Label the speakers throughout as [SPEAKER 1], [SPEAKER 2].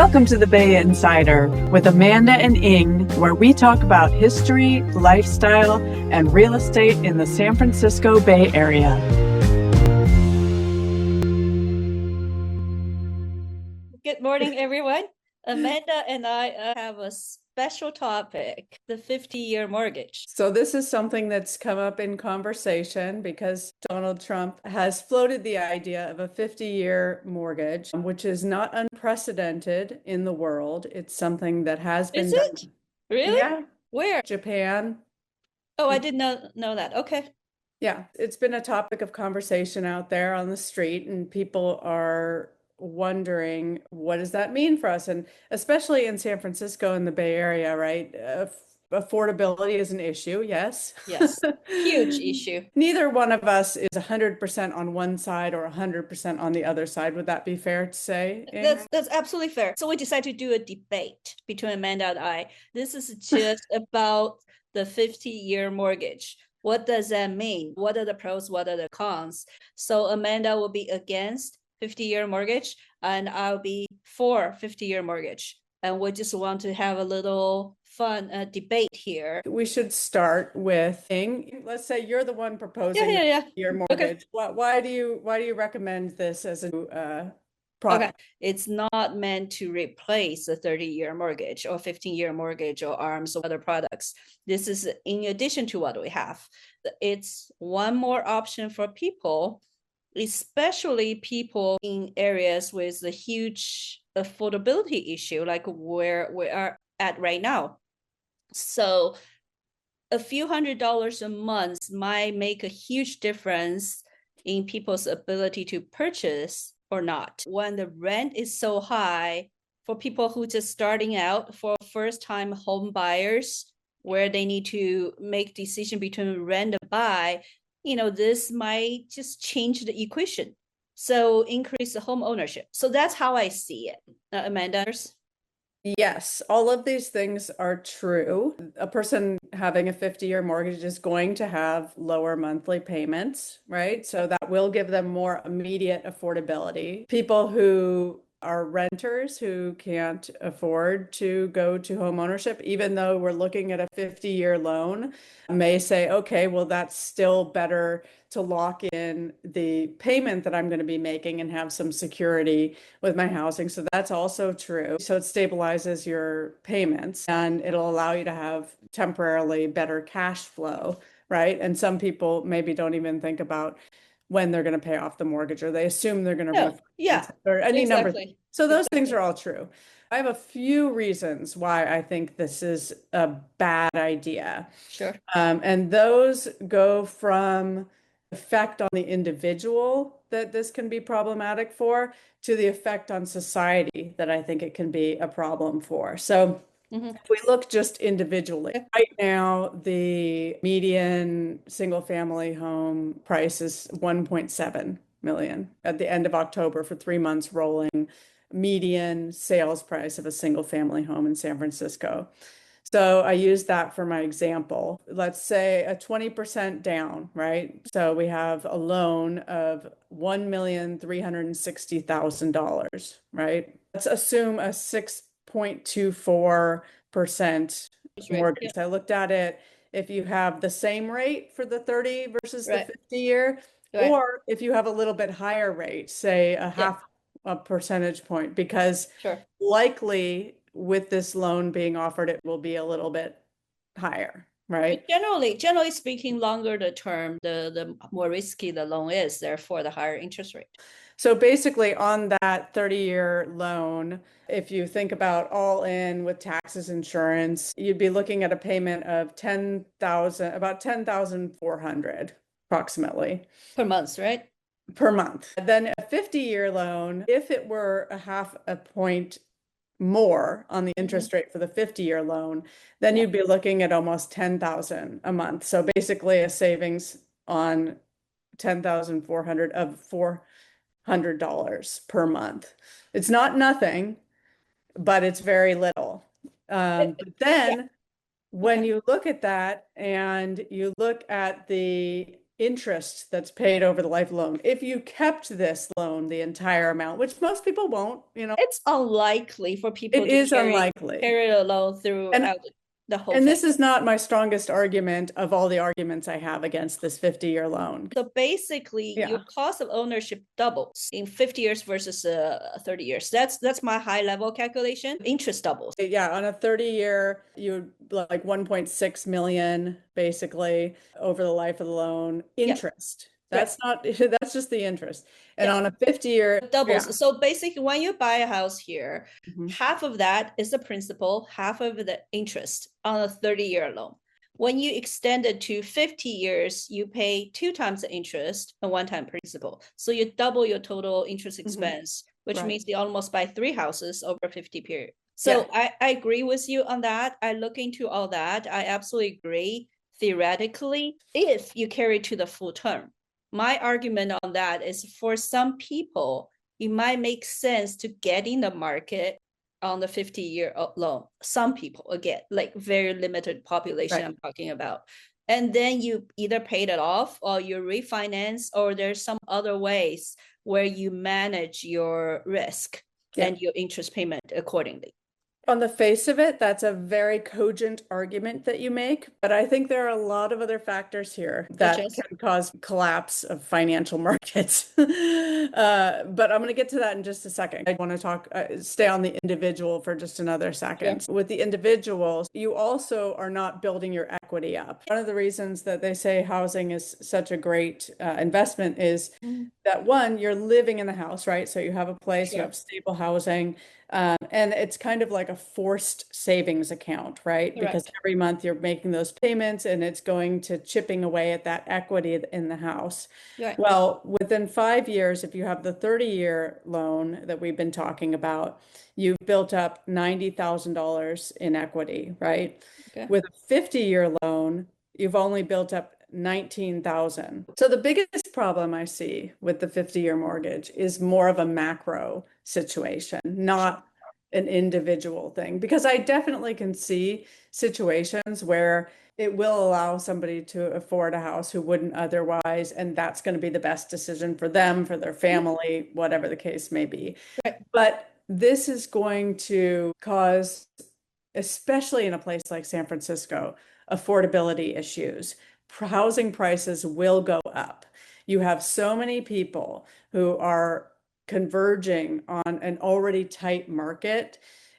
[SPEAKER 1] Welcome to the Bay Insider with Amanda and Ying, where we talk about history, lifestyle, and real estate in the San Francisco Bay Area.
[SPEAKER 2] Good morning, everyone. Amanda and I have a special topic, the 50-year mortgage.
[SPEAKER 1] So this is something that's come up in conversation because Donald Trump has floated the idea of a 50-year mortgage, which is not unprecedented in the world. It's something that has been
[SPEAKER 2] Is
[SPEAKER 1] done.
[SPEAKER 2] it? Really?
[SPEAKER 1] Yeah.
[SPEAKER 2] Where?
[SPEAKER 1] Japan.
[SPEAKER 2] Oh, I did not know that. Okay.
[SPEAKER 1] Yeah, it's been a topic of conversation out there on the street, and people are wondering, what does that mean for us? And especially in San Francisco and the Bay Area, right? Affordability is an issue, yes.
[SPEAKER 2] Yes, huge issue.
[SPEAKER 1] Neither one of us is 100% on one side or 100% on the other side. Would that be fair to say?
[SPEAKER 2] That's absolutely fair. So we decided to do a debate between Amanda and I. This is just about the 50-year mortgage. What does that mean? What are the pros? What are the cons? So Amanda will be against 50-year mortgage, and I'll be for 50-year mortgage. And we just want to have a little fun debate here.
[SPEAKER 1] We should start with, let's say you're the one proposing your mortgage.
[SPEAKER 2] Okay.
[SPEAKER 1] Why do you recommend this as a product?
[SPEAKER 2] Okay, it's not meant to replace a 30-year mortgage or 15-year mortgage or ARMs or other products. This is in addition to what we have. It's one more option for people, especially people in areas with a huge affordability issue, like where we are at right now. So a few $100s a month might make a huge difference in people's ability to purchase or not. When the rent is so high for people who just starting out, for first-time home buyers, where they need to make decision between rent and buy, this might just change the equation. So increase the home ownership. So that's how I see it. Amanda?
[SPEAKER 1] Yes, all of these things are true. A person having a 50-year mortgage is going to have lower monthly payments, right? So that will give them more immediate affordability. People who are renters who can't afford to go to home ownership, even though we're looking at a 50-year loan, may say, okay, well, that's still better to lock in the payment that I'm going to be making and have some security with my housing. So that's also true. So it stabilizes your payments and it'll allow you to have temporarily better cash flow, right? And some people maybe don't even think about when they're going to pay off the mortgage, or they assume they're going to or any number. So those things are all true. I have a few reasons why I think this is a bad idea.
[SPEAKER 2] Sure.
[SPEAKER 1] And those go from effect on the individual that this can be problematic for, to the effect on society that I think it can be a problem for. So if we look just individually, right now, the median single family home price is 1.7 million at the end of October for 3 months rolling. Median sales price of a single family home in San Francisco. So I use that for my example. Let's say a 20% down, right? So we have a loan of $1,360,000, right? Let's assume a 6.24% mortgage. I looked at it. If you have the same rate for the 30 versus the 50-year, or if you have a little bit higher rate, say a half a percentage point, because likely with this loan being offered, it will be a little bit higher, right?
[SPEAKER 2] But generally speaking, longer the term, the more risky the loan is, therefore the higher interest rate.
[SPEAKER 1] So basically on that 30-year loan, if you think about all in with taxes, insurance, you'd be looking at a payment of about 10,400 approximately.
[SPEAKER 2] Per month, right?
[SPEAKER 1] Per month. Then a 50-year loan, if it were a half a point more on the interest rate for the 50-year loan, then you'd be looking at almost 10,000 a month. So basically a savings on 10,400 of $400 per month. It's not nothing, but it's very little. But then when you look at that and you look at the interest that's paid over the life of the loan. If you kept this loan the entire amount, which most people won't,
[SPEAKER 2] It's unlikely for people
[SPEAKER 1] it
[SPEAKER 2] to
[SPEAKER 1] is unlikely.
[SPEAKER 2] carry a loan throughout the whole
[SPEAKER 1] And
[SPEAKER 2] thing.
[SPEAKER 1] this is not my strongest argument of all the arguments I have against this 50-year loan.
[SPEAKER 2] So basically,
[SPEAKER 1] Yeah.
[SPEAKER 2] your cost of ownership doubles in 50 years versus 30 years. That's my high level calculation. Interest doubles.
[SPEAKER 1] Yeah, on a 30-year, you like 1.6 million basically over the life of the loan interest. That's not, that's just the interest. And on a 50-year,
[SPEAKER 2] doubles. So basically, when you buy a house here,
[SPEAKER 1] Mhm.
[SPEAKER 2] half of that is the principal, half of the interest on a 30-year loan. When you extend it to 50 years, you pay 2 times the interest and 1 time principal. So you double your total interest expense, which means you almost buy 3 houses over 50 period. So I agree with you on that. I look into all that. I absolutely agree theoretically if you carry to the full term. My argument on that is for some people, it might make sense to get in the market on the 50-year loan. Some people, again, like very limited population I'm talking about. And then you either paid it off or you refinance, or there's some other ways where you manage your risk and your interest payment accordingly.
[SPEAKER 1] On the face of it, that's a very cogent argument that you make, but I think there are a lot of other factors here that can cause collapse of financial markets. But I'm going to get to that in just a second. I want to stay on the individual for just another second. With the individuals, you also are not building your equity up. One of the reasons that they say housing is such a great investment is that one, you're living in the house, right? So you have a place, you have stable housing. And it's kind of like a forced savings account, right? Because every month you're making those payments and it's going to chipping away at that equity in the house. Well, within 5 years, if you have the 30-year loan that we've been talking about, you've built up $90,000 in equity, right? With a 50-year loan, you've only built up 19,000. So the biggest problem I see with the 50-year mortgage is more of a macro situation, not an individual thing, because I definitely can see situations where it will allow somebody to afford a house who wouldn't otherwise, and that's going to be the best decision for them, for their family, whatever the case may be. But this is going to cause, especially in a place like San Francisco, affordability issues. Housing prices will go up. You have so many people who are converging on an already tight market,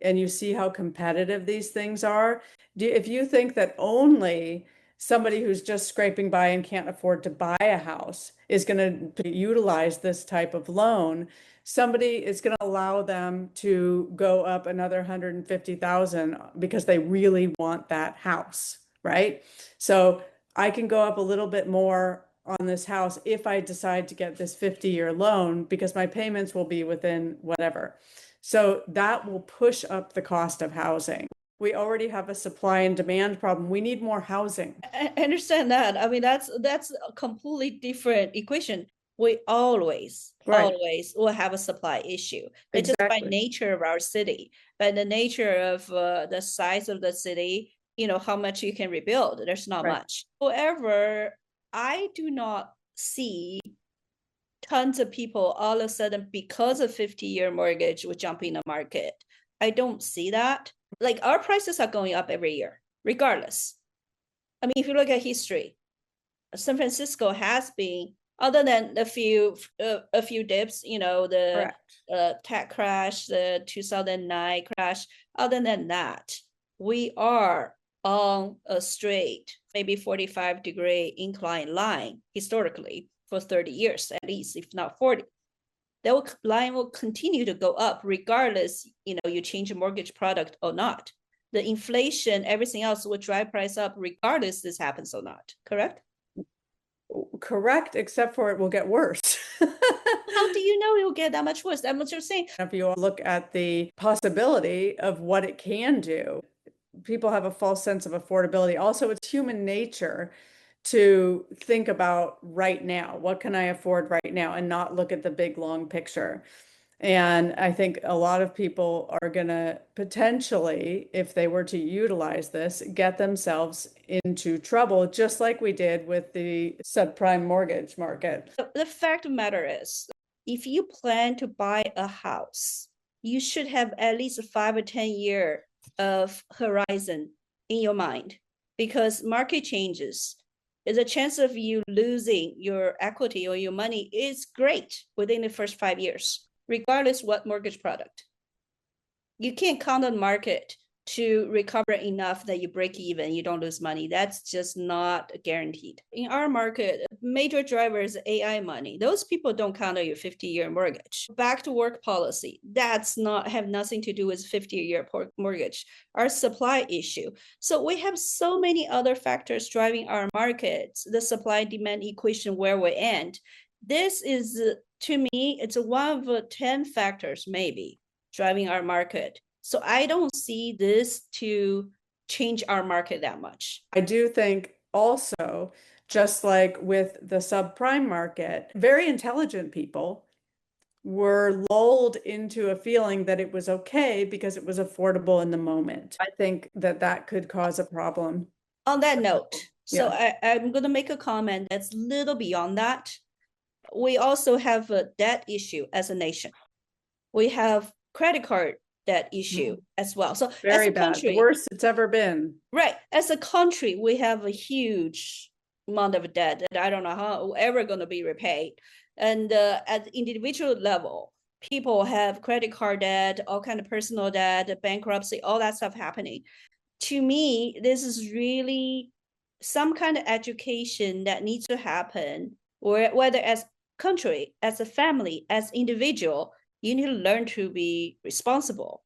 [SPEAKER 1] and you see how competitive these things are. If you think that only somebody who's just scraping by and can't afford to buy a house is going to utilize this type of loan, somebody is going to allow them to go up another 150,000 because they really want that house, right? So I can go up a little bit more on this house if I decide to get this 50-year loan because my payments will be within whatever. So that will push up the cost of housing. We already have a supply and demand problem. We need more housing.
[SPEAKER 2] I understand that. I mean, that's a completely different equation. We always will have a supply issue. It's just by nature of our city, by the nature of the size of the city, how much you can rebuild. There's not much. However, I do not see tons of people all of a sudden because of 50-year mortgage would jump in the market. I don't see that. Like our prices are going up every year, regardless. I mean, if you look at history, San Francisco has been, other than a few dips, the tech crash, the 2009 crash. Other than that, we are on a straight, maybe 45-degree incline line historically for 30 years at least, if not 40. That line will continue to go up regardless, you change a mortgage product or not. The inflation, everything else will drive price up regardless this happens or not, correct?
[SPEAKER 1] Correct, except for it will get worse.
[SPEAKER 2] How do you know it will get that much worse? I'm just saying.
[SPEAKER 1] If you look at the possibility of what it can do, people have a false sense of affordability. Also, it's human nature to think about right now, what can I afford right now, and not look at the big long picture. And I think a lot of people are going to potentially, if they were to utilize this, get themselves into trouble, just like we did with the subprime mortgage market.
[SPEAKER 2] The fact of the matter is, if you plan to buy a house, you should have at least 5 or 10 year of horizon in your mind, because market changes. The chance of you losing your equity or your money is great within the first 5 years, regardless what mortgage product. You can't count on the market to recover enough that you break even, you don't lose money. That's just not guaranteed. In our market, major driver is AI money. Those people don't count on your 50-year mortgage. Back to work policy, that's not have nothing to do with 50-year mortgage. Our supply issue. So we have so many other factors driving our markets, the supply demand equation where we end. This is, to me, it's one of the 10 factors maybe driving our market. So I don't see this to change our market that much.
[SPEAKER 1] I do think also, just like with the subprime market, very intelligent people were lulled into a feeling that it was okay because it was affordable in the moment. I think that that could cause a problem.
[SPEAKER 2] On that note, so
[SPEAKER 1] Yeah.
[SPEAKER 2] I'm going to make a comment that's a little beyond that. We also have a debt issue as a nation. We have credit card debt issue as well. So as
[SPEAKER 1] Very
[SPEAKER 2] a
[SPEAKER 1] bad. The
[SPEAKER 2] country,
[SPEAKER 1] worst it's ever been.
[SPEAKER 2] right, as a country, we have a huge amount of debt that I don't know how ever going to be repaid. And at the individual level, people have credit card debt, all kind of personal debt, bankruptcy, all that stuff happening. To me, this is really some kind of education that needs to happen, or whether as country, as a family, as individual, you need to learn to be responsible.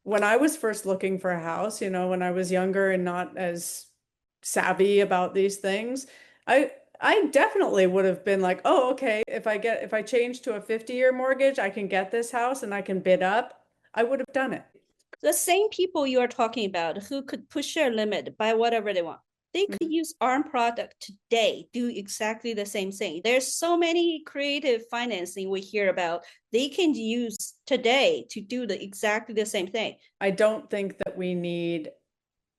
[SPEAKER 1] When I was first looking for a house, when I was younger and not as savvy about these things, I definitely would have been like, oh, okay, if I change to a 50-year mortgage, I can get this house and I can bid up. I would have done it.
[SPEAKER 2] The same people you are talking about who could push their limit by whatever they want, they could use ARM product today, do exactly the same thing. There's so many creative financing we hear about. They can use today to do exactly the same thing.
[SPEAKER 1] I don't think that we need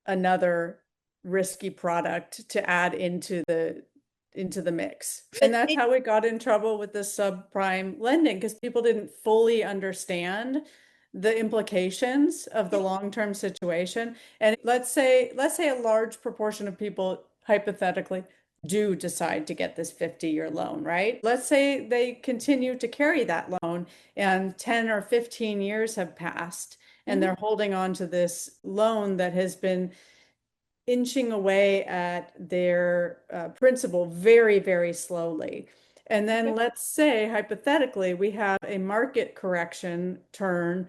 [SPEAKER 1] another risky product to add into the mix. And that's how we got in trouble with the subprime lending, because people didn't fully understand the implications of the long-term situation. And let's say a large proportion of people hypothetically do decide to get this 50-year loan, right? Let's say they continue to carry that loan and 10 or 15 years have passed and they're holding on to this loan that has been inching away at their principal very, very slowly. And then let's say, hypothetically, we have a market correction turn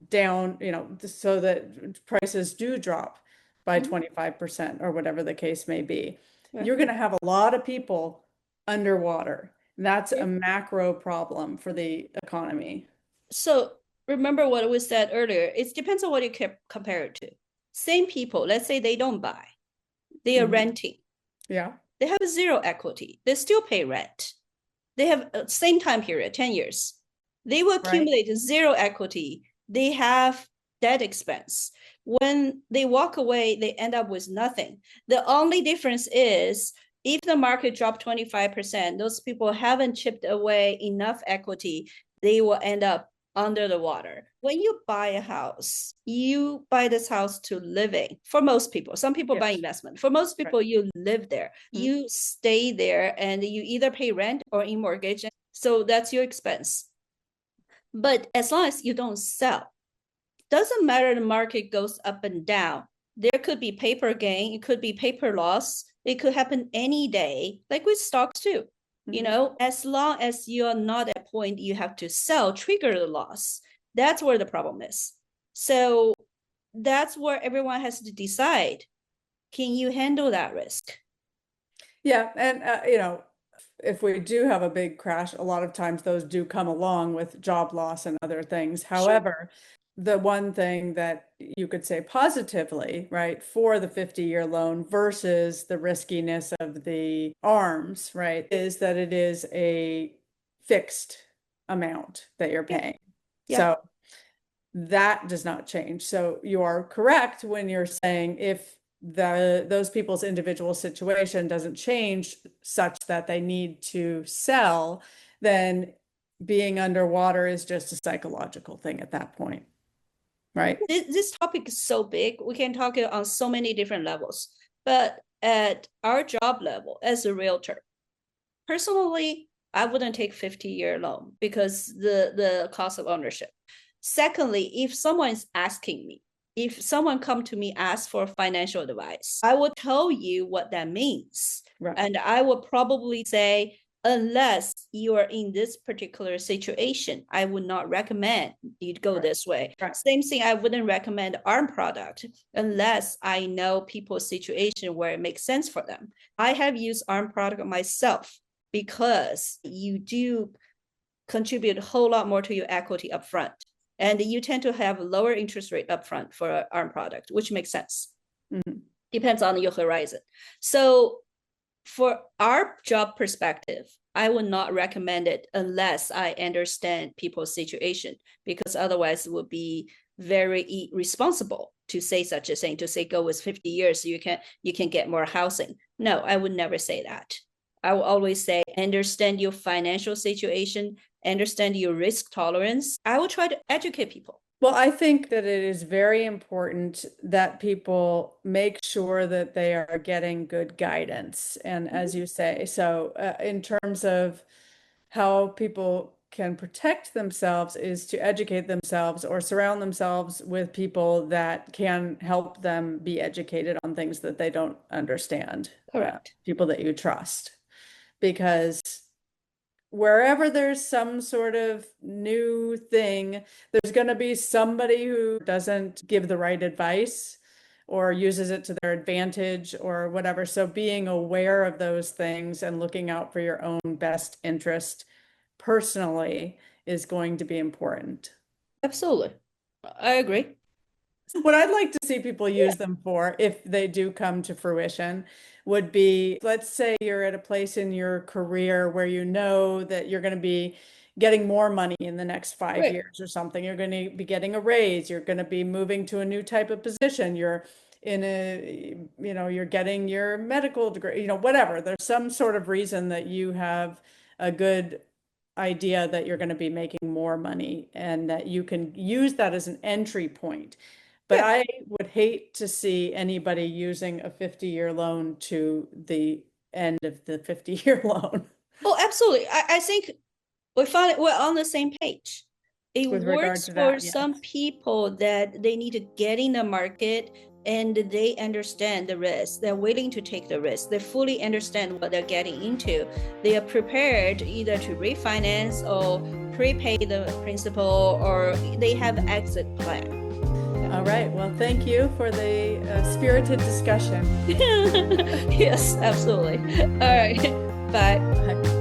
[SPEAKER 1] down, so that prices do drop by 25% or whatever the case may be. You're going to have a lot of people underwater. That's a macro problem for the economy.
[SPEAKER 2] So remember what we said earlier, it depends on what you compare it to. Same people, let's say they don't buy, they are renting.
[SPEAKER 1] Yeah.
[SPEAKER 2] They have zero equity. They still pay rent. They have same time period, 10 years. They will accumulate zero equity. They have debt expense. When they walk away, they end up with nothing. The only difference is if the market dropped 25%, those people haven't chipped away enough equity, they will end up under the water. When you buy a house, you buy this house to live in. For most people, some people buy investment. For most people, you live there. You stay there and you either pay rent or in mortgage. So that's your expense. But as long as you don't sell, doesn't matter the market goes up and down. There could be paper gain, it could be paper loss. It could happen any day, like with stocks too. As long as you're not at a point you have to sell, trigger the loss. That's where the problem is. So that's where everyone has to decide, can you handle that risk?
[SPEAKER 1] Yeah. And, if we do have a big crash, a lot of times those do come along with job loss and other things. However, the one thing that you could say positively, right, for the 50-year loan versus the riskiness of the ARMs, right, is that it is a fixed amount that you're paying.
[SPEAKER 2] Yeah.
[SPEAKER 1] So that does not change. So you are correct when you're saying if those people's individual situation doesn't change such that they need to sell, then being underwater is just a psychological thing at that point, right?
[SPEAKER 2] This topic is so big. We can talk it on so many different levels. But at our job level as a realtor, personally, I wouldn't take 50-year loan because the cost of ownership. Secondly, if someone is asking me, if someone come to me ask for financial advice, I will tell you what that means.
[SPEAKER 1] Right.
[SPEAKER 2] And I will probably say, unless you are in this particular situation, I would not recommend you go
[SPEAKER 1] Right.
[SPEAKER 2] this way.
[SPEAKER 1] Right.
[SPEAKER 2] Same thing, I wouldn't recommend ARM product unless I know people's situation where it makes sense for them. I have used ARM product myself because you do contribute a whole lot more to your equity upfront. And you tend to have lower interest rate upfront for an ARM product, which makes sense.
[SPEAKER 1] Mm-hmm.
[SPEAKER 2] Depends on your horizon. So for our job perspective, I would not recommend it unless I understand people's situation, because otherwise it would be very irresponsible to say such a thing, to say go with 50 years, you can get more housing. No, I would never say that. I will always say, understand your financial situation, understand your risk tolerance. I will try to educate people.
[SPEAKER 1] Well, I think that it is very important that people make sure that they are getting good guidance. And as you say, so in terms of how people can protect themselves is to educate themselves or surround themselves with people that can help them be educated on things that they don't understand.
[SPEAKER 2] Correct.
[SPEAKER 1] People that you trust. Because wherever there's some sort of new thing, there's going to be somebody who doesn't give the right advice or uses it to their advantage or whatever. So being aware of those things and looking out for your own best interest personally is going to be important.
[SPEAKER 2] Absolutely. I agree.
[SPEAKER 1] What I'd like to see people use them for, if they do come to fruition, would be, let's say you're at a place in your career where you know that you're going to be getting more money in the next 5 years or something. You're going to be getting a raise. You're going to be moving to a new type of position. You're in a, you're getting your medical degree, whatever. There's some sort of reason that you have a good idea that you're going to be making more money and that you can use that as an entry point. But
[SPEAKER 2] Yeah.
[SPEAKER 1] I would hate to see anybody using a 50-year loan to the end of the 50-year loan
[SPEAKER 2] Oh, absolutely. I think we're on the same page. It
[SPEAKER 1] with regard
[SPEAKER 2] works
[SPEAKER 1] to
[SPEAKER 2] for
[SPEAKER 1] that. Yes.
[SPEAKER 2] some people that they need to get in the market and they understand the risk. They're willing to take the risk. They fully understand what they're getting into. They are prepared either to refinance or prepay the principal, or they have an exit plan.
[SPEAKER 1] All right. Well, thank you for the spirited discussion.
[SPEAKER 2] Yes, absolutely. All right. Bye.
[SPEAKER 1] Bye.